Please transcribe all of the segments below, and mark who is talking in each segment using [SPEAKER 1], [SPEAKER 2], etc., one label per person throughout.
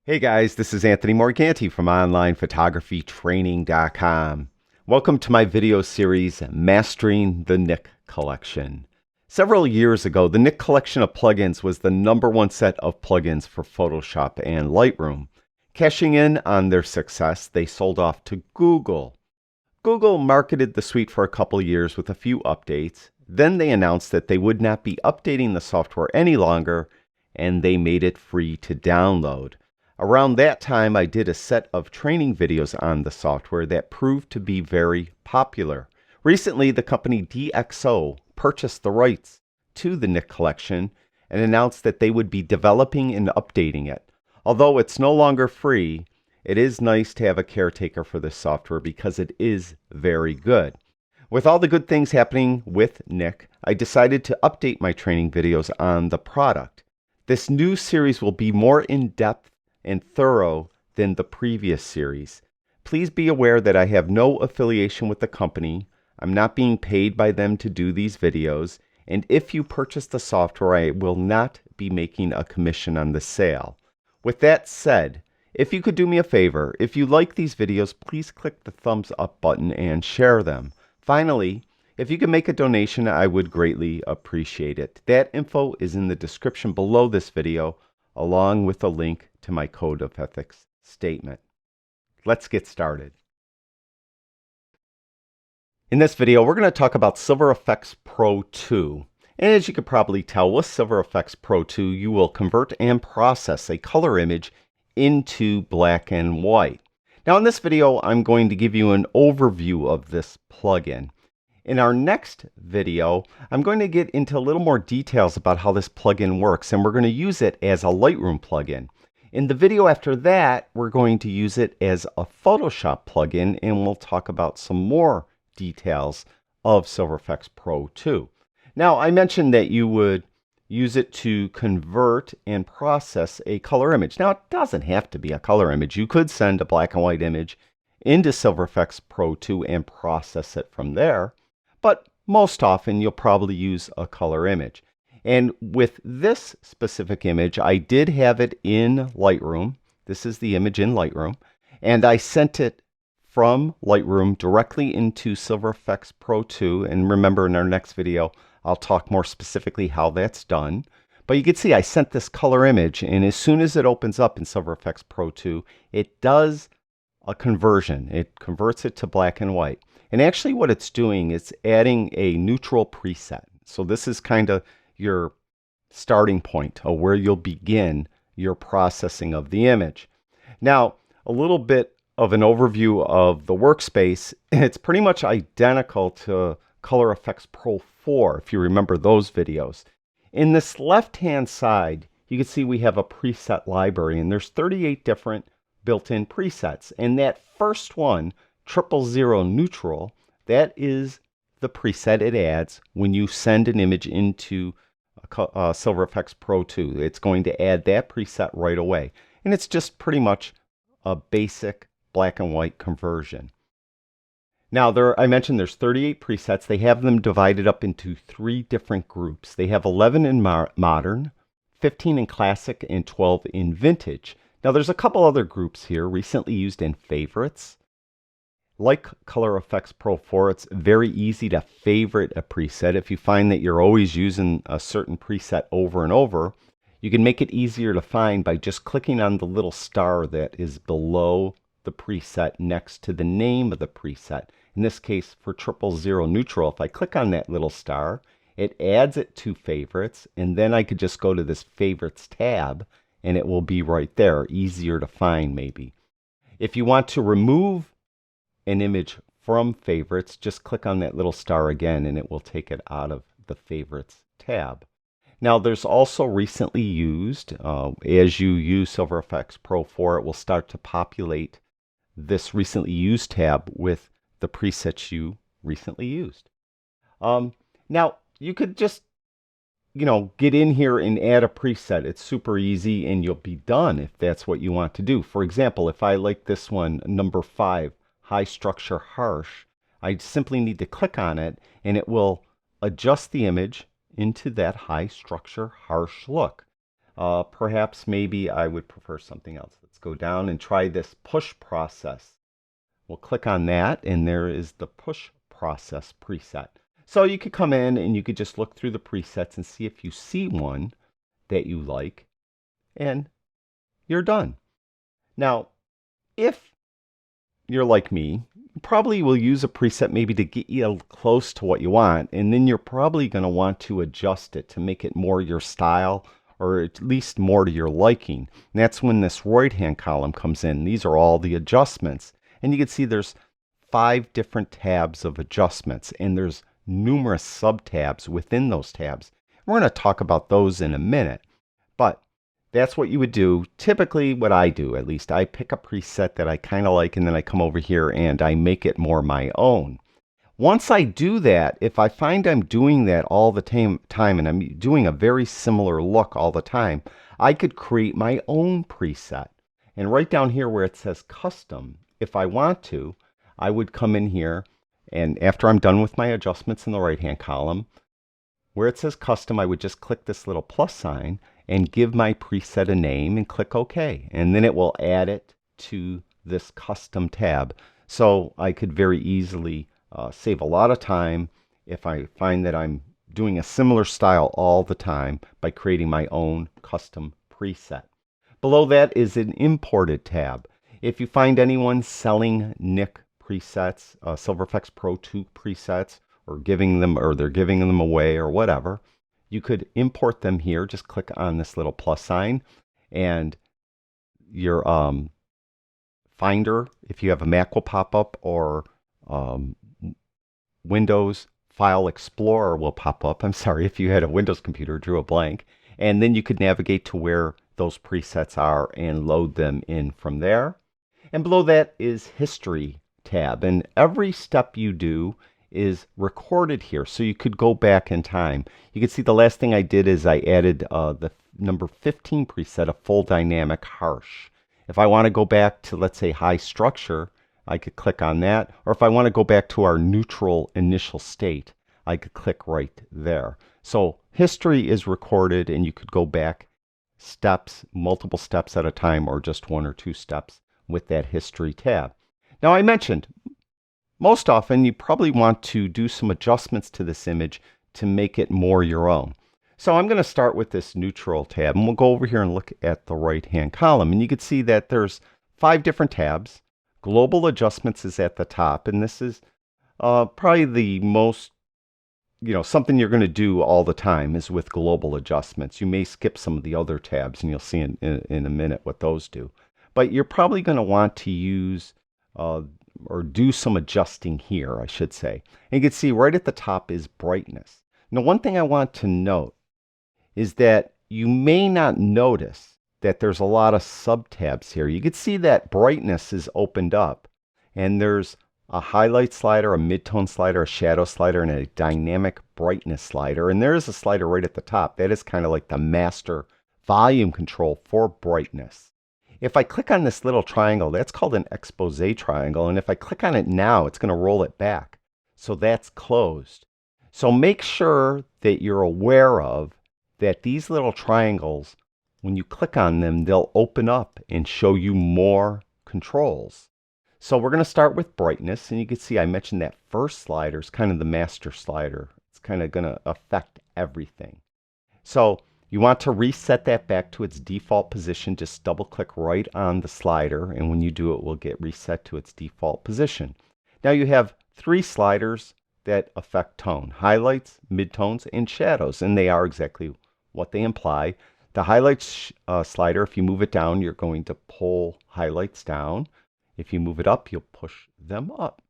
[SPEAKER 1] Hey guys, this is Anthony Morganti from OnlinePhotographyTraining.com. Welcome to my video series, Mastering the Nik Collection. Several years ago, the Nik Collection of plugins was the #1 set of plugins for Photoshop and Lightroom. Cashing in on their success, they sold off to Google. Google marketed the suite for a couple years with a few updates. Then they announced that they would not be updating the software any longer, and they made it free to download. Around that time, I did a set of training videos on the software that proved to be very popular. Recently, the company DxO purchased the rights to the Nik Collection and announced that they would be developing and updating it. Although it's no longer free, it is nice to have a caretaker for this software because it is very good. With all the good things happening with Nik, I decided to update my training videos on the product. This new series will be more in-depth and thorough than the previous series. Please be aware that I have no affiliation with the company. I'm not being paid by them to do these videos, and if you purchase the software, I will not be making a commission on the sale. With that said, if you could do me a favor, if you like these videos, please click the thumbs up button and share them. Finally, if you can make a donation, I would greatly appreciate it. That info is in the description below this video, along with a link to my Code of Ethics statement. Let's get started. In this video, we're going to talk about Silver Efex Pro 2. And as you can probably tell, with Silver Efex Pro 2, you will convert and process a color image into black and white. Now in this video, I'm going to give you an overview of this plugin. In our next video, I'm going to get into a little more details about how this plugin works, and we're going to use it as a Lightroom plugin. In the video after that, we're going to use it as a Photoshop plugin, and we'll talk about some more details of Silver Efex Pro 2. Now, I mentioned that you would use it to convert and process a color image. Now, it doesn't have to be a color image. You could send a black and white image into Silver Efex Pro 2 and process it from there. But most often you'll probably use a color image. And with this specific image, I did have it in Lightroom. This is the image in Lightroom. And I sent it from Lightroom directly into Silver Efex Pro 2. And remember, in our next video, I'll talk more specifically how that's done. But you can see I sent this color image, and as soon as it opens up in Silver Efex Pro 2, it does a conversion. It converts it to black and white. And actually what it's doing is adding a neutral preset. So this is kind of your starting point of where you'll begin your processing of the image. Now, a little bit of an overview of the workspace. It's pretty much identical to Color Efex Pro 4, if you remember those videos. In this left-hand side, you can see we have a preset library, and there's 38 different built-in presets. And that first one, 000 neutral, that is the preset it adds when you send an image into Silver Efex Pro 2. It's going to add that preset right away. And it's just pretty much a basic black and white conversion. Now, I mentioned there's 38 presets. They have them divided up into 3 different groups. They have 11 in modern, 15 in classic, and 12 in vintage. Now, there's a couple other groups here recently used in favorites. Like Color Efex Pro 4, it's very easy to favorite a preset. If you find that you're always using a certain preset over and over, you can make it easier to find by just clicking on the little star that is below the preset next to the name of the preset. In this case, for 000 neutral, if I click on that little star, it adds it to favorites, and then I could just go to this favorites tab, and it will be right there, easier to find maybe. If you want to remove an image from favorites, just click on that little star again, and it will take it out of the favorites tab. Now, there's also recently used, as you use Silver Efex Pro 4, it will start to populate this recently used tab with the presets you recently used. Now, you could just, get in here and add a preset. It's super easy, and you'll be done if that's what you want to do. For example, if I like this one, number 5, High Structure Harsh, I simply need to click on it, and it will adjust the image into that high structure harsh look. Perhaps maybe I would prefer something else. Let's go down and try this push process. We'll click on that, and there is the push process preset. So you could come in and you could just look through the presets and see if you see one that you like, and you're done. Now, if you're like me, you probably will use a preset maybe to get you close to what you want, and then you're probably going to want to adjust it to make it more your style, or at least more to your liking. And that's when this right hand column comes in. These are all the adjustments, and you can see there's 5 different tabs of adjustments, and there's numerous sub tabs within those tabs. We're going to talk about those in a minute, but that's what you would do. Typically, what I do, at least, I pick a preset that I kind of like, and then I come over here and I make it more my own. Once I do that, if I find I'm doing that all the time and I'm doing a very similar look all the time, I could create my own preset. And right down here where it says custom, if I want to, I would come in here, and after I'm done with my adjustments in the right hand column, where it says custom, I would just click this little plus sign and give my preset a name and click OK. And then it will add it to this custom tab. So I could very easily save a lot of time if I find that I'm doing a similar style all the time by creating my own custom preset. Below that is an imported tab. If you find anyone selling Nik presets, Silver Efex Pro 2 presets, or they're giving them away or whatever, you could import them here. Just click on this little plus sign, and your Finder, if you have a Mac, will pop up, or Windows File Explorer will pop up. I'm sorry, if you had a Windows computer, drew a blank, and then you could navigate to where those presets are and load them in from there. And below that is History tab, and every step you do is recorded here, so you could go back in time. You can see the last thing I did is I added the number 15 preset, a full dynamic harsh. If I want to go back to, let's say, high structure, I could click on that. Or if I want to go back to our neutral initial state, I could click right there. So history is recorded, and you could go back steps, multiple steps at a time, or just 1 or 2 steps with that history tab. Now, I mentioned most often you probably want to do some adjustments to this image to make it more your own. So I'm going to start with this neutral tab, and we'll go over here and look at the right hand column, and you can see that there's 5 different tabs. Global adjustments is at the top, and this is probably the most, something you're going to do all the time is with global adjustments. You may skip some of the other tabs, and you'll see in a minute what those do. But you're probably going to want to use or do some adjusting here, I should say. And you can see right at the top is brightness. Now, one thing I want to note is that you may not notice that there's a lot of sub-tabs here. You can see that brightness is opened up, and there's a highlight slider, a midtone slider, a shadow slider, and a dynamic brightness slider. And there is a slider right at the top. That is kind of like the master volume control for brightness. If I click on this little triangle, that's called an expose triangle. And if I click on it now, it's going to roll it back. So that's closed. So make sure that you're aware of that these little triangles, when you click on them, they'll open up and show you more controls. So we're going to start with brightness. And you can see I mentioned that first slider is kind of the master slider. It's kind of going to affect everything. So you want to reset that back to its default position. Just double click right on the slider, and when you do, it will get reset to its default position. Now you have 3 sliders that affect tone: highlights, midtones, and shadows, and they are exactly what they imply. The highlights slider, if you move it down, you're going to pull highlights down. If you move it up, you'll push them up.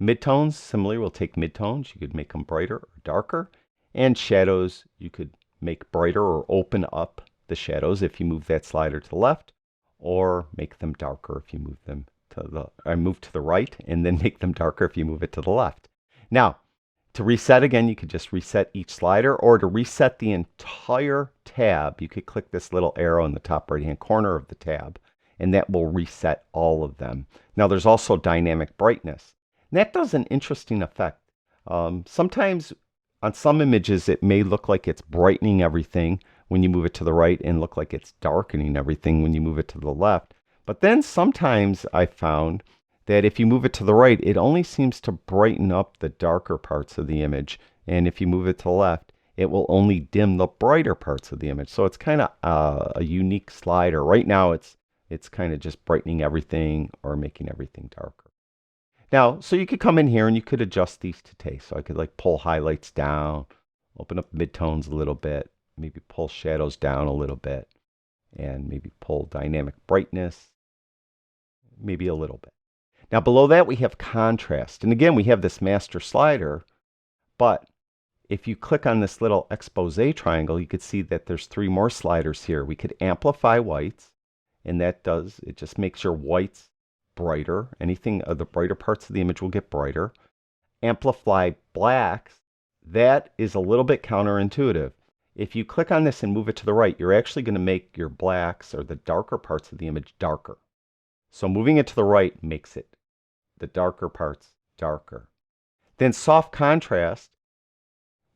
[SPEAKER 1] Midtones, similarly, will take midtones. You could make them brighter or darker. And shadows, you could make brighter or open up the shadows if you move that slider to the left, or make them darker if you move them move to the right, and then make them darker if you move it to the left. Now, to reset again, you could just reset each slider, or to reset the entire tab, you could click this little arrow in the top right hand corner of the tab, and that will reset all of them. Now, there's also dynamic brightness, and that does an interesting effect. Sometimes on some images, it may look like it's brightening everything when you move it to the right and look like it's darkening everything when you move it to the left. But then sometimes I found that if you move it to the right, it only seems to brighten up the darker parts of the image. And if you move it to the left, it will only dim the brighter parts of the image. So it's kind of a unique slider. Right now it's kind of just brightening everything or making everything darker. Now, so you could come in here and you could adjust these to taste. So I could like pull highlights down, open up midtones a little bit, maybe pull shadows down a little bit, and maybe pull dynamic brightness, maybe a little bit. Now below that we have contrast. And again, we have this master slider, but if you click on this little expose triangle, you could see that there's 3 more sliders here. We could amplify whites, and it just makes your whites brighter. Anything of the brighter parts of the image will get brighter. Amplify blacks, that is a little bit counterintuitive. If you click on this and move it to the right, you're actually going to make your blacks or the darker parts of the image darker. So moving it to the right makes it the darker parts darker. Then soft contrast,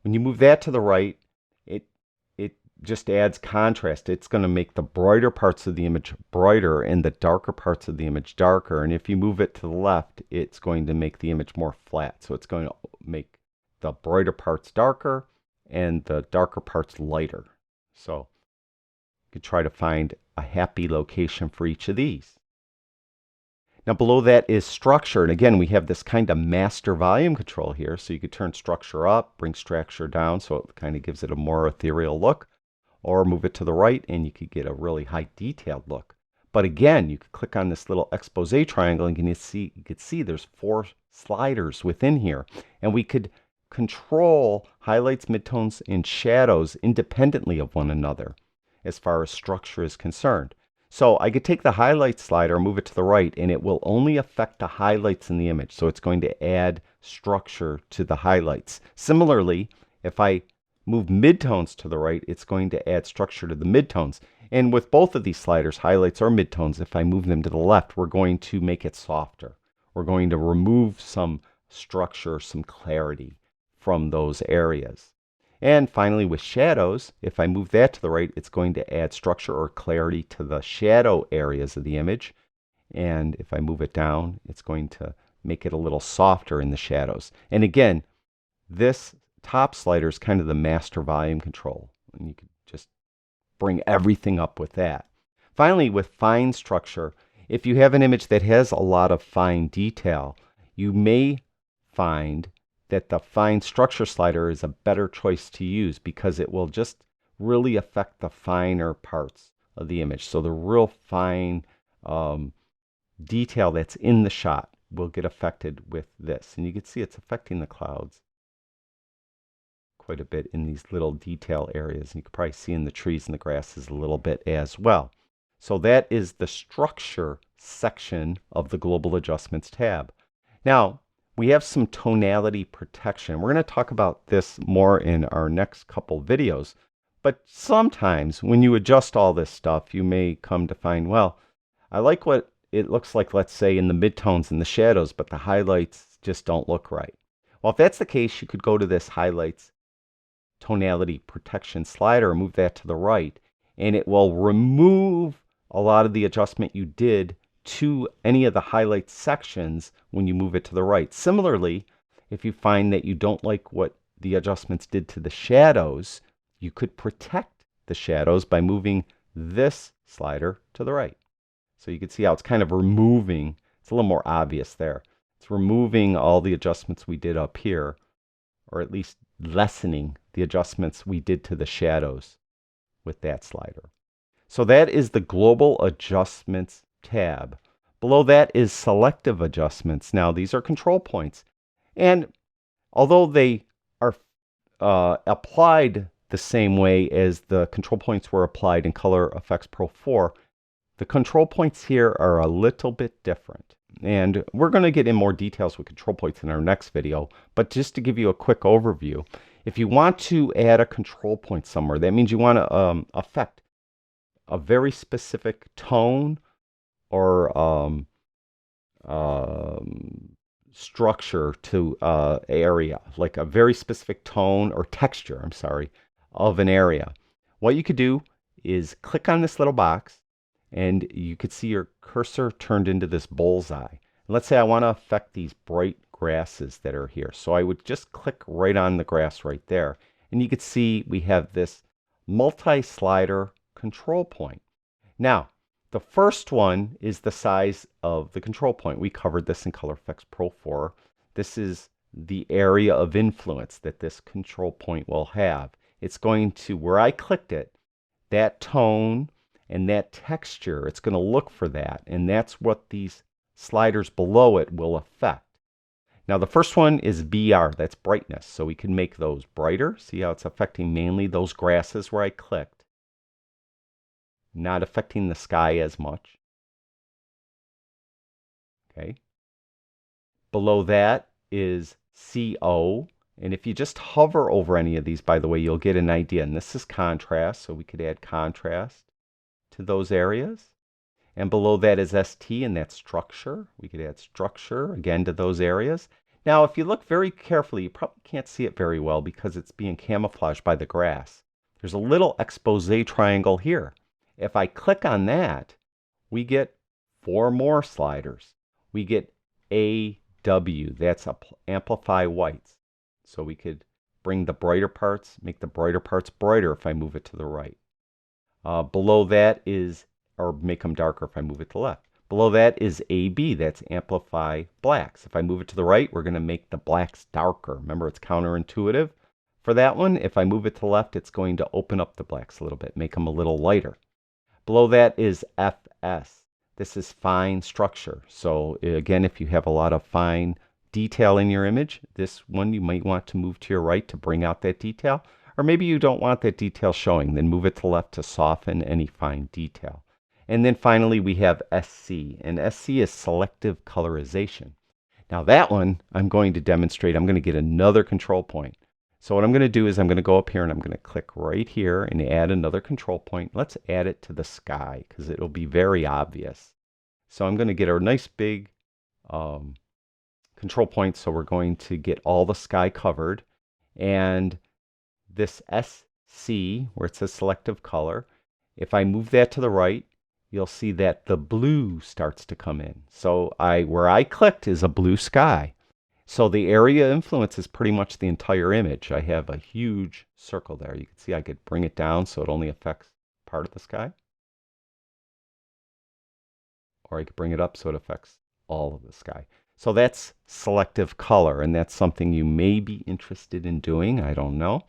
[SPEAKER 1] when you move that to the right, it just adds contrast. It's going to make the brighter parts of the image brighter and the darker parts of the image darker. And if you move it to the left, it's going to make the image more flat. So it's going to make the brighter parts darker and the darker parts lighter. So you could try to find a happy location for each of these. Now below that is structure, and again we have this kind of master volume control here, so you could turn structure up, bring structure down so it kind of gives it a more ethereal look, or move it to the right and you could get a really high detailed look. But again, you could click on this little expose triangle and you could see there's 4 sliders within here, and we could control highlights, midtones, and shadows independently of one another as far as structure is concerned. So I could take the highlight slider, move it to the right, and it will only affect the highlights in the image. So it's going to add structure to the highlights. Similarly, if I move midtones to the right, it's going to add structure to the midtones. And with both of these sliders, highlights or midtones, if I move them to the left, we're going to make it softer. We're going to remove some structure, some clarity from those areas. And finally with shadows, if I move that to the right, it's going to add structure or clarity to the shadow areas of the image. And if I move it down, it's going to make it a little softer in the shadows. And again, this top slider is kind of the master volume control. And you can just bring everything up with that. Finally, with fine structure, if you have an image that has a lot of fine detail, you may find that the fine structure slider is a better choice to use because it will just really affect the finer parts of the image. So the real fine detail that's in the shot will get affected with this. And you can see it's affecting the clouds quite a bit in these little detail areas. And you can probably see in the trees and the grasses a little bit as well. So that is the structure section of the Global Adjustments tab. Now, we have some tonality protection. We're going to talk about this more in our next couple videos. But sometimes when you adjust all this stuff, you may come to find, well, I like what it looks like, let's say, in the midtones and the shadows, but the highlights just don't look right. Well, if that's the case, you could go to this highlights tonality protection slider, move that to the right, and it will remove a lot of the adjustment you did to any of the highlight sections when you move it to the right. Similarly, if you find that you don't like what the adjustments did to the shadows, you could protect the shadows by moving this slider to the right. So you can see how it's kind of removing, it's a little more obvious there. It's removing all the adjustments we did up here, or at least lessening the adjustments we did to the shadows with that slider. So that is the Global Adjustments tab. Below that is Selective Adjustments. Now these are control points, and although they are applied the same way as the control points were applied in Silver Efex Pro 4, the control points here are a little bit different. And we're going to get in more details with control points in our next video, but just to give you a quick overview, if you want to add a control point somewhere, that means you want to affect a very specific tone or structure to area, like a very specific tone or texture, I'm sorry, of an area. what you could do is click on this little box and you could see your cursor turned into this bullseye. Let's say I want to affect these bright grasses that are here. So I would just click right on the grass right there. And you could see we have this multi-slider control point. Now, the first one is the size of the control point. We covered this in Color Efex Pro 4. This is the area of influence that this control point will have. It's going to, where I clicked it, that tone and that texture, it's going to look for that. And that's what these sliders below it will affect. Now the first one is BR, that's brightness. So we can make those brighter. See how it's affecting mainly those grasses where I clicked. Not affecting the sky as much. Okay. Below that is CO. And if you just hover over any of these, by the way, you'll get an idea. And this is contrast, so we could add contrast to those areas. And below that is ST, and that's structure. We could add structure, again, to those areas. Now, if you look very carefully, you probably can't see it very well because it's being camouflaged by the grass. There's a little expose triangle here. If I click on that, we get 4 more sliders. We get AW, that's amplify whites. So we could bring the brighter parts, make the brighter parts brighter if I move it to the right. Below that is, or make them darker if I move it to the left. Below that is AB, that's amplify blacks. If I move it to the right, we're going to make the blacks darker. Remember, it's counterintuitive for that one. If I move it to the left, it's going to open up the blacks a little bit, make them a little lighter. Below that is FS. This is fine structure. So again, if you have a lot of fine detail in your image, this one you might want to move to your right to bring out that detail. Or maybe you don't want that detail showing, then move it to the left to soften any fine detail. And then finally we have SC, and SC is selective colorization. Now that one I'm going to demonstrate. I'm going to get another control point. So what I'm going to do is I'm going to go up here and I'm going to click right here and add another control point. Let's add it to the sky because it'll be very obvious. So I'm going to get a nice big control point. So we're going to get all the sky covered. And this SC, where it says selective color, if I move that to the right, you'll see that the blue starts to come in. So where I clicked is a blue sky. So the area influence is pretty much the entire image. I have a huge circle there. You can see I could bring it down so it only affects part of the sky. Or I could bring it up so it affects all of the sky. So that's selective color, and that's something you may be interested in doing. I don't know.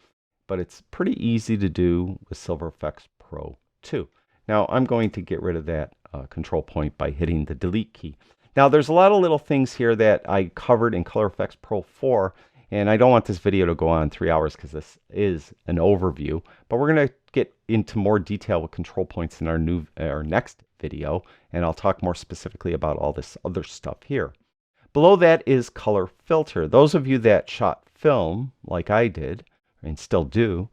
[SPEAKER 1] But it's pretty easy to do with Silver Efex Pro 2. Now I'm going to get rid of that control point by hitting the delete key. Now there's a lot of little things here that I covered in Color Efex Pro 4, and I don't want this video to go on 3 hours because this is an overview, but we're going to get into more detail with control points in our next video, and I'll talk more specifically about all this other stuff here. Below that is color filter. Those of you that shot film like I did, and still do,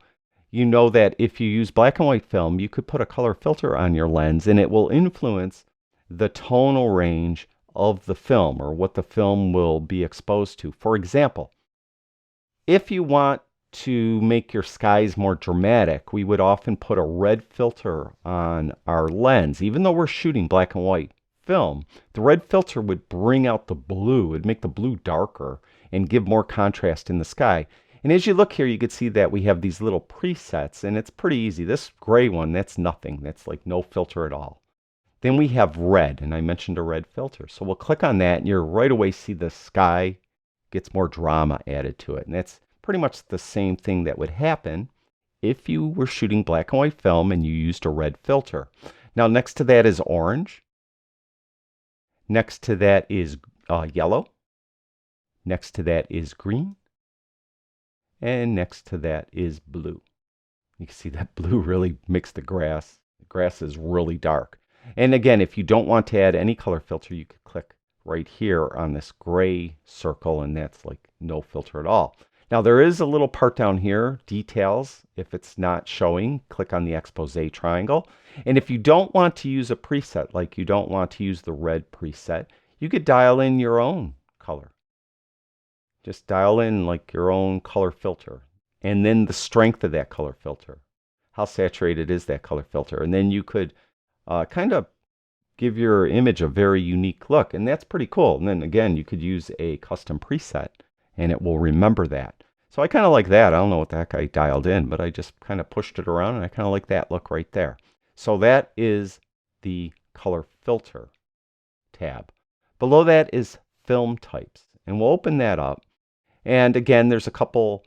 [SPEAKER 1] you know that if you use black and white film, you could put a color filter on your lens and it will influence the tonal range of the film or what the film will be exposed to. For example, if you want to make your skies more dramatic, we would often put a red filter on our lens. Even though we're shooting black and white film, the red filter would bring out the blue, it would make the blue darker and give more contrast in the sky. And as you look here, you can see that we have these little presets, and it's pretty easy. This gray one, that's nothing. That's like no filter at all. Then we have red, and I mentioned a red filter. So we'll click on that, and you'll right away see the sky gets more drama added to it. And that's pretty much the same thing that would happen if you were shooting black and white film and you used a red filter. Now, next to that is orange. Next to that is yellow. Next to that is green. And next to that is blue. You can see that blue really makes the grass. The grass is really dark. And again, if you don't want to add any color filter, you could click right here on this gray circle, and that's like no filter at all. Now there is a little part down here, details. If it's not showing, click on the expose triangle. And if you don't want to use a preset, like you don't want to use the red preset, you could dial in your own color. Just dial in like your own color filter, and then the strength of that color filter. how saturated is that color filter. And then you could kind of give your image a very unique look, and that's pretty cool. And then again, you could use a custom preset and it will remember that. So I kind of like that. I don't know what the heck I dialed in, but I just kind of pushed it around and I kind of like that look right there. So that is the color filter tab. Below that is film types, and we'll open that up. And again, there's a couple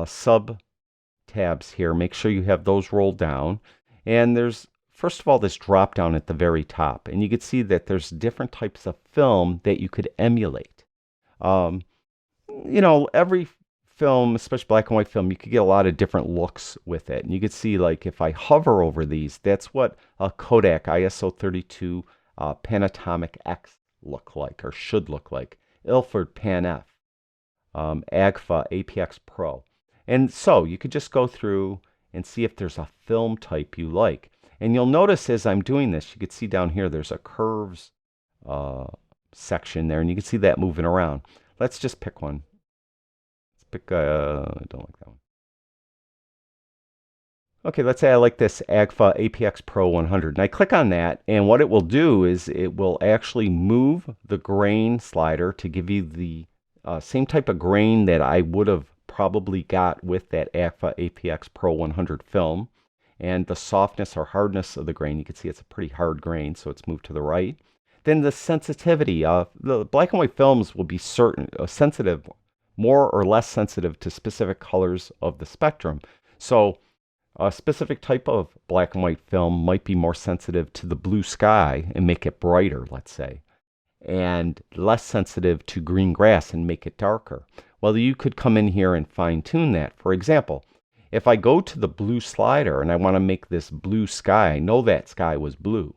[SPEAKER 1] sub tabs here. Make sure you have those rolled down. And there's, first of all, this drop down at the very top. And you can see that there's different types of film that you could emulate. Every film, especially black and white film, you could get a lot of different looks with it. And you could see, like, if I hover over these, that's what a Kodak ISO 32 Panatomic X look like, or should look like. Ilford Pan F, Agfa APX Pro. And so you could just go through and see if there's a film type you like. And you'll notice as I'm doing this, you can see down here there's a curves section there, and you can see that moving around. Let's just pick one. Let's pick, I don't like that one. Okay, let's say I like this Agfa APX Pro 100. And I click on that, and what it will do is it will actually move the grain slider to give you the same type of grain that I would have probably got with that Agfa APX Pro 100 film. And the softness or hardness of the grain, you can see it's a pretty hard grain, so it's moved to the right. Then the sensitivity, the black and white films will be sensitive, more or less sensitive to specific colors of the spectrum. So a specific type of black and white film might be more sensitive to the blue sky and make it brighter, let's say, and less sensitive to green grass and make it darker. Well, you could come in here and fine tune that. For example, if I go to the blue slider and I want to make this blue sky, I know that sky was blue,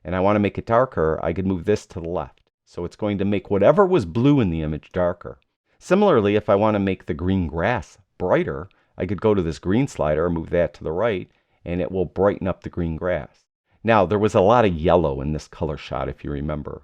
[SPEAKER 1] and I want to make it darker, I could move this to the left. So it's going to make whatever was blue in the image darker. Similarly, if I want to make the green grass brighter, I could go to this green slider, move that to the right, and it will brighten up the green grass. Now, there was a lot of yellow in this color shot, if you remember.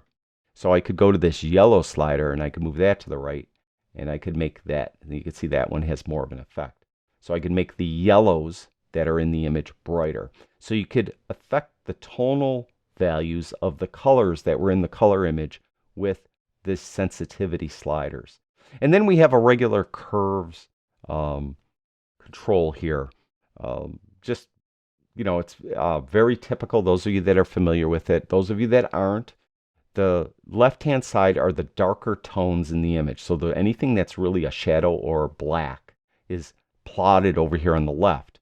[SPEAKER 1] So I could go to this yellow slider, and I could move that to the right, and I could make that. And you can see that one has more of an effect. So I could make the yellows that are in the image brighter. So you could affect the tonal values of the colors that were in the color image with this sensitivity sliders. And then we have a regular curves control here. It's very typical. Those of you that are familiar with it, those of you that aren't, the left-hand side are the darker tones in the image. So anything that's really a shadow or black is plotted over here on the left.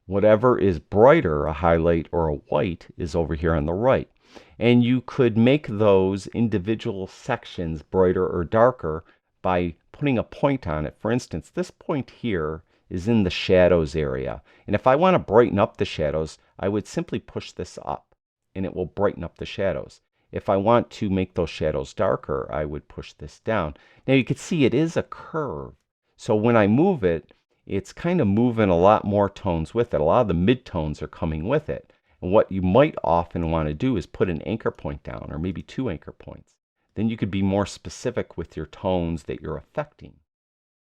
[SPEAKER 1] Whatever is brighter, a highlight or a white, is over here on the right. And you could make those individual sections brighter or darker by putting a point on it. For instance, this point here is in the shadows area. And if I want to brighten up the shadows, I would simply push this up and it will brighten up the shadows. If I want to make those shadows darker, I would push this down. Now you can see it is a curve. So when I move it, it's kind of moving a lot more tones with it. A lot of the midtones are coming with it. And what you might often want to do is put an anchor point down, or maybe 2 anchor points. Then you could be more specific with your tones that you're affecting.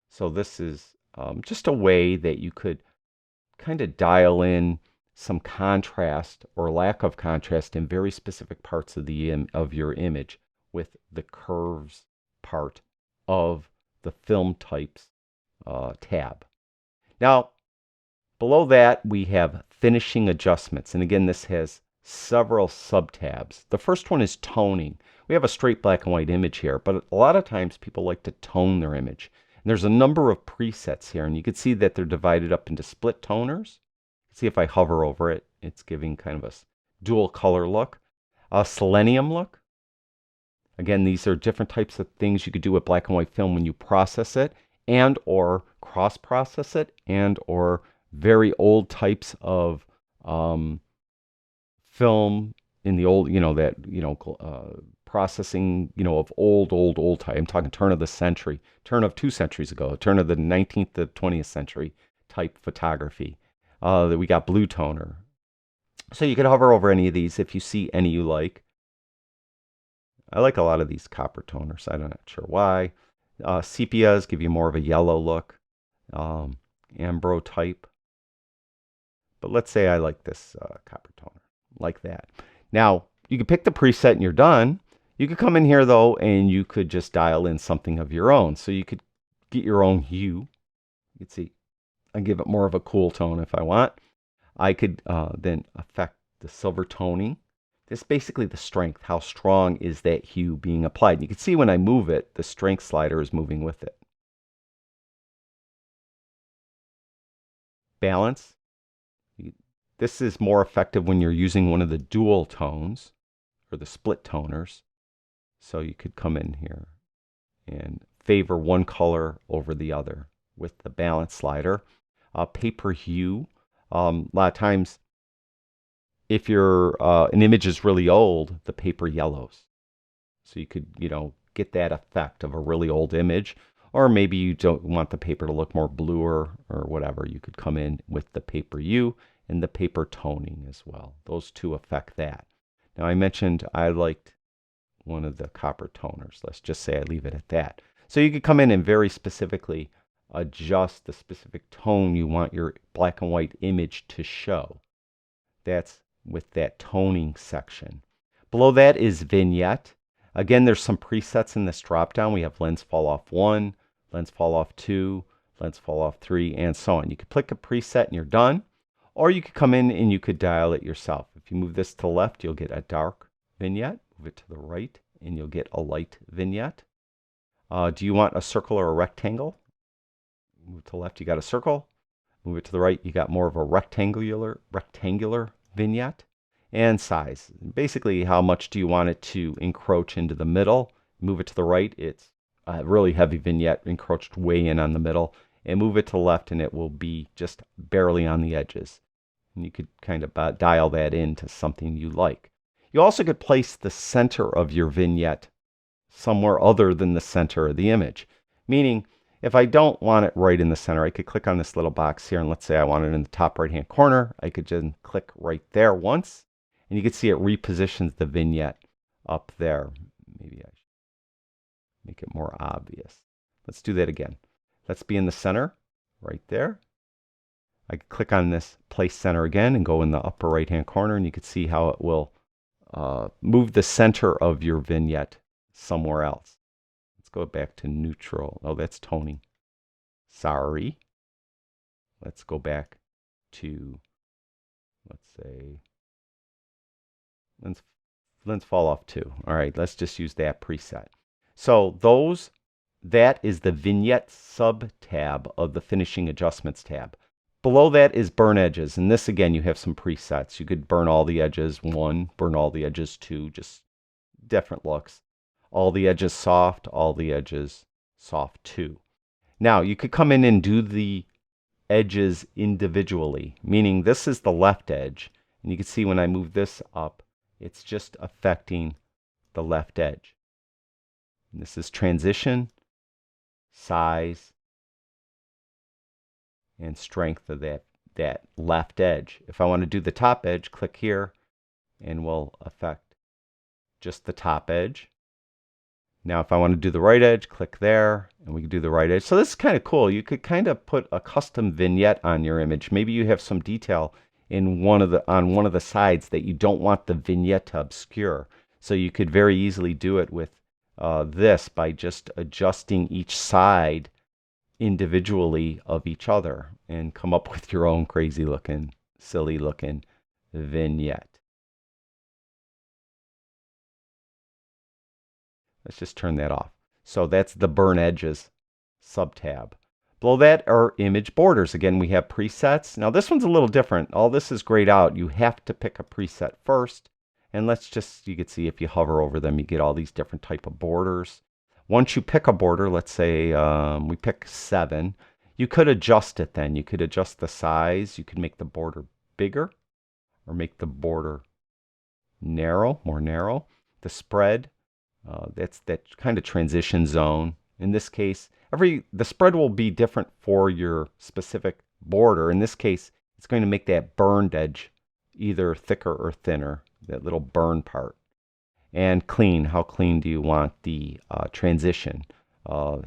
[SPEAKER 1] So this is just a way that you could kind of dial in some contrast or lack of contrast in very specific parts of your image with the curves part of the film types tab. Now, below that we have finishing adjustments, and again this has several sub-tabs. The first one is toning. We have a straight black and white image here, but a lot of times people like to tone their image. And there's a number of presets here, and you can see that they're divided up into split toners. See, if I hover over it, it's giving kind of a dual color look. A selenium look. Again, these are different types of things you could do with black and white film when you process it, and or cross-process it, and or very old types of film in the old, processing, of old type. I'm talking turn of the century, turn of 2 centuries ago, turn of the 19th to 20th century type photography. That we got blue toner. So you can hover over any of these if you see any you like. I like a lot of these copper toners. I'm not sure why. Sepias give you more of a yellow look. Ambro type. But let's say I like this copper toner, like that. Now, you can pick the preset and you're done. You could come in here though, and you could just dial in something of your own. So you could get your own hue. You can see I give it more of a cool tone if I want. I could then affect the silver toning. This is basically the strength. How strong is that hue being applied? And you can see when I move it, the strength slider is moving with it. Balance. This is more effective when you're using one of the dual tones or the split toners. So you could come in here and favor one color over the other with the balance slider. Paper hue. A lot of times, if an image is really old, the paper yellows. So you could, get that effect of a really old image. Or maybe you don't want the paper to look more bluer or whatever. You could come in with the paper hue and the paper toning as well. Those two affect that. Now I mentioned I liked one of the copper toners. Let's just say I leave it at that. So you could come in and very specifically adjust the specific tone you want your black and white image to show. That's with that toning section. Below that is vignette. Again, there's some presets in this drop down. We have lens fall off 1, lens fall off 2, lens fall off 3, and so on. You could click a preset and you're done. Or you could come in and you could dial it yourself. If you move this to the left, you'll get a dark vignette. Move it to the right and you'll get a light vignette. Do you want a circle or a rectangle? Move to the left, you got a circle. Move it to the right, you got more of a rectangular vignette. And size. Basically, how much do you want it to encroach into the middle? Move it to the right, it's a really heavy vignette encroached way in on the middle. And move it to the left and it will be just barely on the edges. And you could kind of dial that into something you like. You also could place the center of your vignette somewhere other than the center of the image. Meaning, if I don't want it right in the center, I could click on this little box here, and let's say I want it in the top right hand corner. I could just click right there once, and you can see it repositions the vignette up there. Maybe I should make it more obvious. Let's do that again. Let's be in the center right there. I could click on this place center again and go in the upper right hand corner, and you can see how it will move the center of your vignette somewhere else. Let's go back to neutral. Oh, that's toning. Sorry. Let's go back to, let's say, lens fall off 2. All right, let's just use that preset. So that is the vignette sub-tab of the finishing adjustments tab. Below that is burn edges. And this, again, you have some presets. You could burn all the edges 1, burn all the edges 2, just different looks. All the edges soft, all the edges soft 2. Now, you could come in and do the edges individually, meaning this is the left edge. And you can see when I move this up, it's just affecting the left edge. And this is transition, size, and strength of that left edge. If I want to do the top edge, click here, and we'll affect just the top edge. Now, if I want to do the right edge, click there, and we can do the right edge. So this is kind of cool. You could kind of put a custom vignette on your image. Maybe you have some detail in on one of the sides that you don't want the vignette to obscure. So you could very easily do it with this by just adjusting each side individually of each other and come up with your own crazy looking, silly looking vignette. Let's just turn that off. So that's the burn edges sub-tab. Below that are image borders. Again, we have presets. Now this one's a little different. All this is grayed out. You have to pick a preset first. And you can see if you hover over them, you get all these different type of borders. Once you pick a border, let's say we pick 7, you could adjust it then. You could adjust the size. You could make the border bigger or make the border more narrow. The spread, that's that kind of transition zone. In this case, the spread will be different for your specific border. In this case, it's going to make that burned edge either thicker or thinner, that little burn part. And clean, how clean do you want the transition?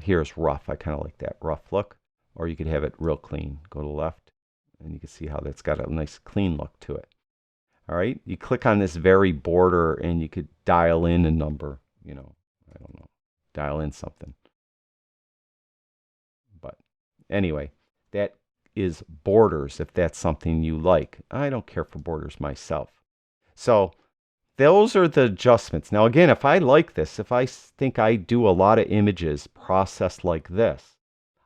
[SPEAKER 1] Here's rough. I kind of like that rough look. Or you could have it real clean. Go to the left, And you can see how that's got a nice clean look to it. All right, you click on this very border and you could dial in a number, I don't know, dial in something. But anyway, that is borders if that's something you like. I don't care for borders myself. So those are the adjustments. Now again, if I like this, if I think I do a lot of images processed like this,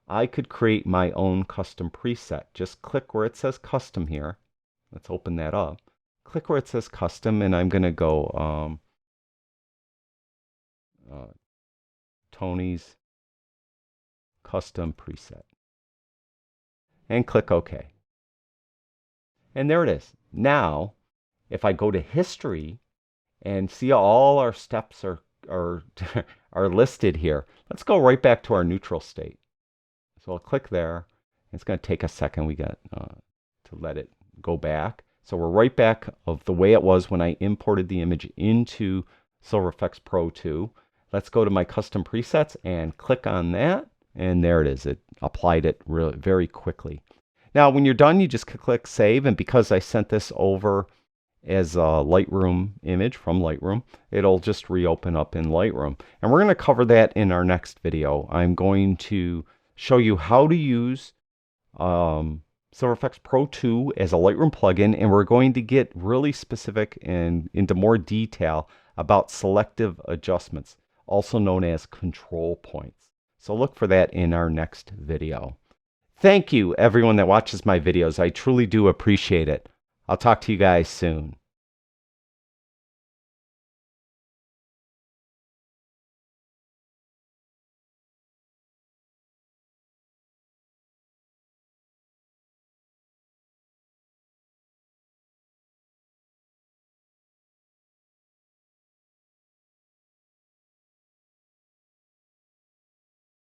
[SPEAKER 1] I could create my own custom preset. Just click where it says custom here. Let's open that up. Click where it says custom, and I'm going to go Tony's custom preset. And click OK. And there it is. Now, if I go to history and see all our steps are are listed here, let's go right back to our neutral state. So I'll click there. It's going to take a second. We got to let it go back. So we're right back of the way it was when I imported the image into Silver Efex Pro 2. Let's go to my custom presets and click on that. And there it is. It applied it really very quickly. Now, when you're done, you just click Save. And because I sent this over as a Lightroom image from Lightroom, it'll just reopen up in Lightroom. And we're going to cover that in our next video. I'm going to show you how to use Silver Efex Pro 2 as a Lightroom plugin, and we're going to get really specific and into more detail about selective adjustments, also known as control points. So look for that in our next video. Thank you, everyone that watches my videos. I truly do appreciate it. I'll talk to you guys soon.